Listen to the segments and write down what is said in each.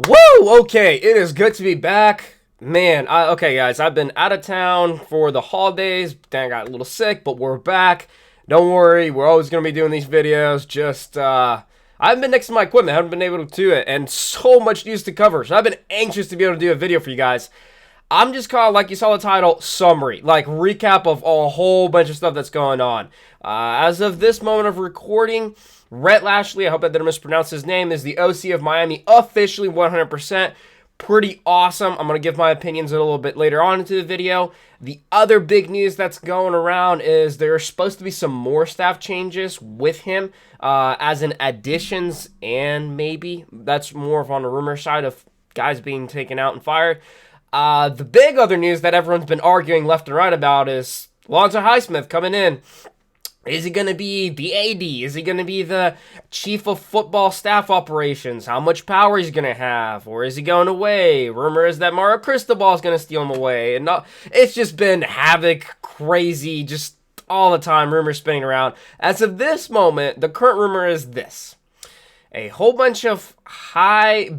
Woo! Okay, it is good to be back. Man, okay, guys, I've been out of town for the holidays. Then I got a little sick, but we're back. Don't worry, we're always going to be doing these videos. I haven't been next to my equipment. I haven't been able to do it, and so much news to cover. So I've been anxious to be able to do a video for you guys. I'm just kind of, like you saw the title, summary, like recap of a whole bunch of stuff that's going on. As of this moment of recording, Rhett Lashlee, I hope I didn't mispronounce his name, is the OC of Miami, officially 100%. Pretty awesome. I'm going to give my opinions a little bit later on into the video. The other big news that's going around is there's supposed to be some more staff changes with him, as in additions, and maybe that's more of on the rumor side of guys being taken out and fired. The big other news that everyone's been arguing left and right about is Alonzo Highsmith coming in. Is he going to be the AD? Is he going to be the chief of football staff operations? How much power he's going to have? Or is he going away? Rumor is that Mario Cristobal is going to steal him away. And it's just been havoc, crazy, just all the time, rumors spinning around. As of this moment, the current rumor is this. A whole bunch of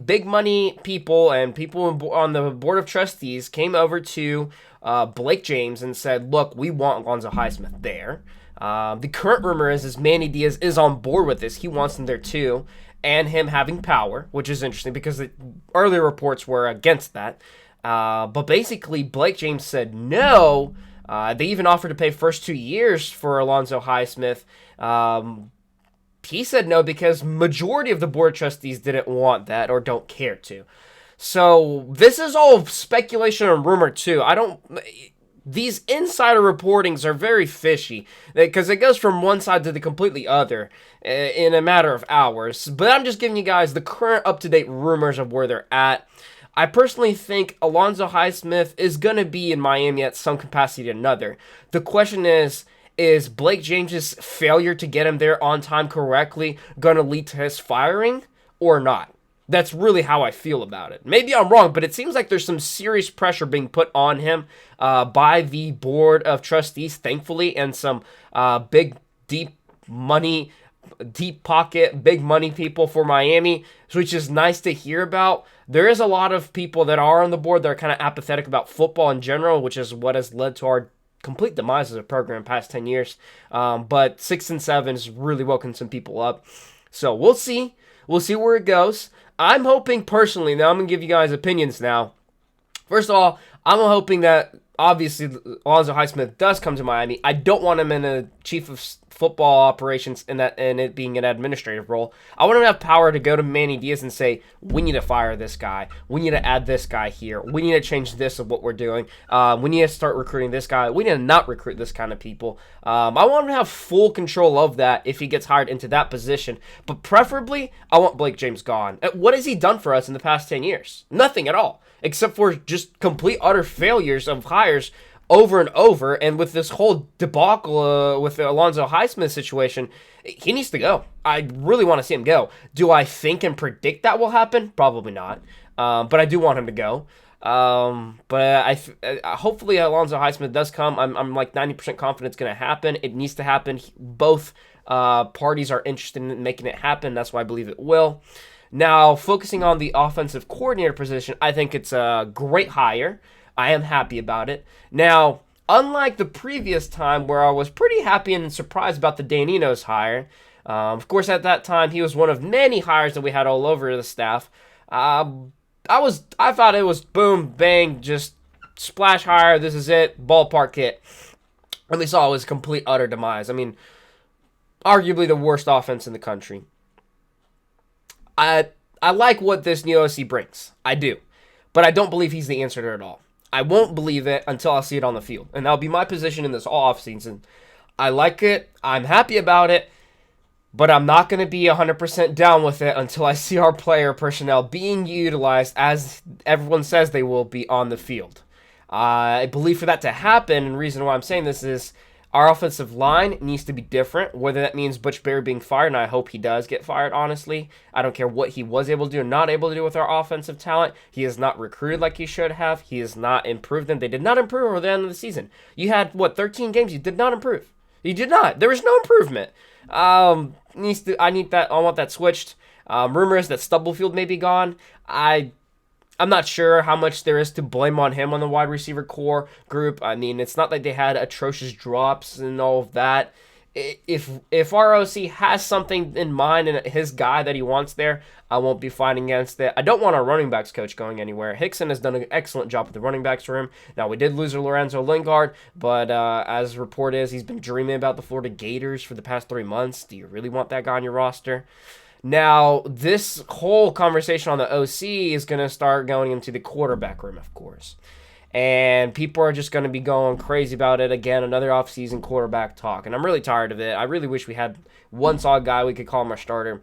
big money people and people on the board of trustees came over to Blake James and said, look, we want Alonzo Highsmith there. The current rumor is Manny Diaz is on board with this. He wants him there too. And him having power, which is interesting because the earlier reports were against that. But basically, Blake James said no. They even offered to pay first 2 years for Alonzo Highsmith. He said no because majority of the board of trustees didn't want that or don't care to. So this is all speculation and rumor too. These insider reportings are very fishy because it goes from one side to the completely other in a matter of hours. But I'm just giving you guys the current up-to-date rumors of where they're at. I personally think Alonzo Highsmith is going to be in Miami at some capacity or another. The question is Blake James's failure to get him there on time correctly going to lead to his firing or not? That's really how I feel about it. Maybe I'm wrong, but it seems like there's some serious pressure being put on him by the board of trustees, thankfully, and some big, deep money, deep pocket, big money people for Miami, which is nice to hear about. There is a lot of people that are on the board that are kind of apathetic about football in general, which is what has led to our complete demise as a program in the past 10 years. But 6 and 7 has really woken some people up. So we'll see. We'll see where it goes. I'm hoping personally, now I'm going to give you guys opinions now. First of all, I'm hoping that obviously Alonzo Highsmith does come to Miami. I don't want him in a chief of football operations and it being an administrative role. I want him to have power to go to Manny Diaz and say, we need to fire this guy. We need to add this guy here. We need to change this of what we're doing. We need to start recruiting this guy. We need to not recruit this kind of people. I want him to have full control of that if he gets hired into that position. But preferably, I want Blake James gone. What has he done for us in the past 10 years? Nothing at all, except for just complete, utter failures of hires over and over. And with this whole debacle with the Alonzo Highsmith situation, he needs to go. I really want to see him go. Do I think and predict that will happen? Probably not. But I do want him to go. But hopefully Alonzo Highsmith does come. I'm like 90% confident it's going to happen. It needs to happen. Both parties are interested in making it happen. That's why I believe it will. Now, focusing on the offensive coordinator position, I think it's a great hire. I am happy about it. Now, unlike the previous time where I was pretty happy and surprised about the Danino's hire, of course at that time he was one of many hires that we had all over the staff. I thought it was boom, bang, just splash hire, this is it, ballpark hit. And we saw it was complete, utter demise. I mean, arguably the worst offense in the country. I like what this new OC brings. I do. But I don't believe he's the answer to it all. I won't believe it until I see it on the field. And that'll be my position in this all offseason. I like it. I'm happy about it. But I'm not going to be 100% down with it until I see our player personnel being utilized as everyone says they will be on the field. I believe for that to happen, and the reason why I'm saying this is our offensive line needs to be different, whether that means Butch Berry being fired, and I hope he does get fired, honestly. I don't care what he was able to do and not able to do with our offensive talent. He is not recruited like he should have. He has not improved them. They did not improve over the end of the season. You had, 13 games? You did not improve. You did not. There was no improvement. I want that switched. Rumor is that Stubblefield may be gone. I'm not sure how much there is to blame on him on the wide receiver core group. I mean, it's not like they had atrocious drops and all of that. If ROC has something in mind and his guy that he wants there, I won't be fighting against it. I don't want our running backs coach going anywhere. Hickson has done an excellent job with the running backs room. Now, we did lose Lorenzo Lingard, but as report is, he's been dreaming about the Florida Gators for the past 3 months. Do you really want that guy on your roster? Now, this whole conversation on the OC is going to start going into the quarterback room, of course. And people are just going to be going crazy about it again. Another offseason quarterback talk. And I'm really tired of it. I really wish we had one solid guy we could call him our starter.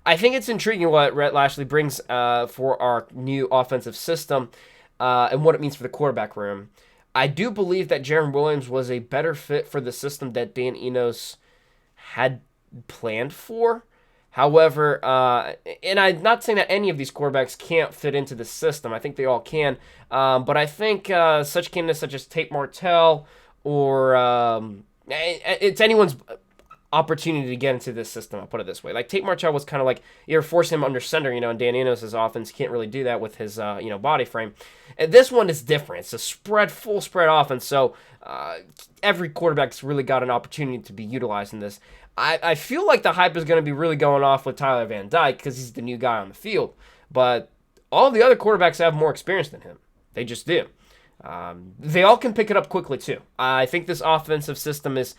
I think it's intriguing what Rhett Lashlee brings for our new offensive system and what it means for the quarterback room. I do believe that Jaron Williams was a better fit for the system that Dan Enos had planned for. However, and I'm not saying that any of these quarterbacks can't fit into the system. I think they all can. But I think such candidates such as Tate Martell or it's anyone's opportunity to get into this system, I'll put it this way. Like Tate Martell was kind of like, you're forcing him under center, and Dan Enos' offense can't really do that with his, body frame. And this one is different. It's a full spread offense, so every quarterback's really got an opportunity to be utilized in this. I feel like the hype is going to be really going off with Tyler Van Dyke because he's the new guy on the field. But all the other quarterbacks have more experience than him. They just do. They all can pick it up quickly, too. I think this offensive system is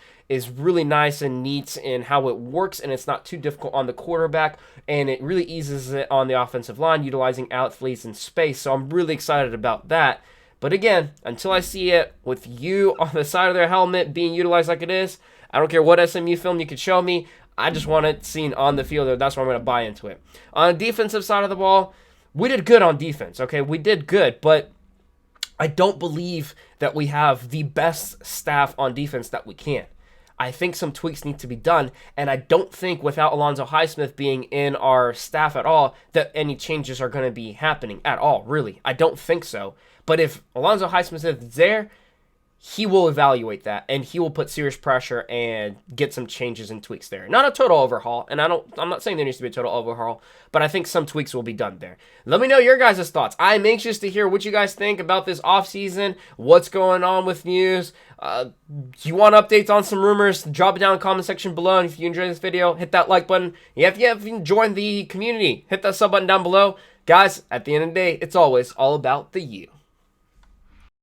really nice and neat in how it works, and it's not too difficult on the quarterback, and it really eases it on the offensive line, utilizing athletes in space. So I'm really excited about that. But again, until I see it with you on the side of their helmet being utilized like it is, I don't care what SMU film you could show me. I just want it seen on the field. That's why I'm going to buy into it. On the defensive side of the ball, we did good on defense, okay? We did good, but I don't believe that we have the best staff on defense that we can. I think some tweaks need to be done, and I don't think without Alonzo Highsmith being in our staff at all that any changes are going to be happening at all, really. I don't think so. But if Alonzo Highsmith is there, he will evaluate that, and he will put serious pressure and get some changes and tweaks there. Not a total overhaul, and I'm not saying there needs to be a total overhaul, but I think some tweaks will be done there. Let me know your guys' thoughts. I'm anxious to hear what you guys think about this offseason, what's going on with news. Do you want updates on some rumors? Drop it down in the comment section below, and if you enjoyed this video, hit that like button. If you haven't joined the community, hit that sub button down below. Guys, at the end of the day, it's always all about the you.